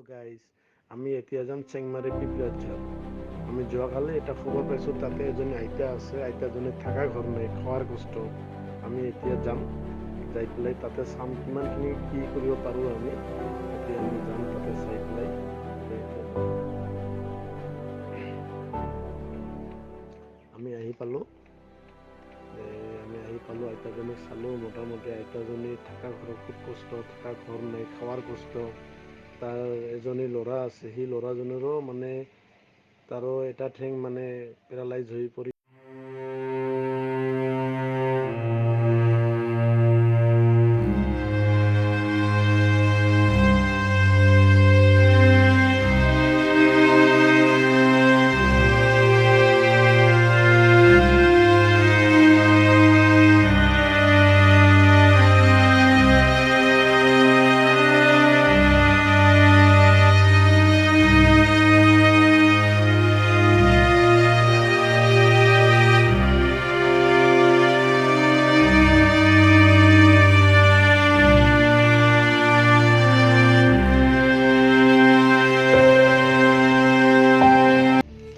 Guys আমি এতিয়া যাম চেংমাৰি পিপলাঝাৰ আমি যোৱাকালি এটা খবৰ পাইছোঁ তাতে এজনী আইতা আছে আইতাজনী থকা ঘৰ নাই খোৱাৰ কষ্ট আমি এতিয়া যাম যাই পেলাই তাতে চাম কিমানখিনি কি কৰিব পাৰোঁ আমি এতিয়া আমি যাম তাতে চাই পেলাই আমি আহি পালোঁ আইতাজনীক চালোঁ মোটামুটি আইতাজনী থকা ঘৰৰ খুব কষ্ট থকা ঘৰ নাই খোৱাৰ কষ্ট তাৰ এজনী ল'ৰা আছে সেই ল'ৰাজনৰো মানে তাৰো এটা ঠেং মানে পেৰালাইজ হৈ পৰি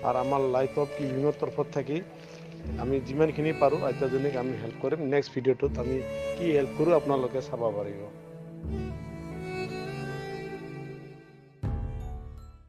আৰ আমাৰ লাইফ অফ ইভিঙৰ তৰফত থাকি আমি যিমানখিনি পাৰোঁ আইতাজনীক আমি হেল্প কৰিম নেক্সট ভিডিঅ'টোত আমি কি হেল্প কৰোঁ আপোনালোকে চাব পাৰিব।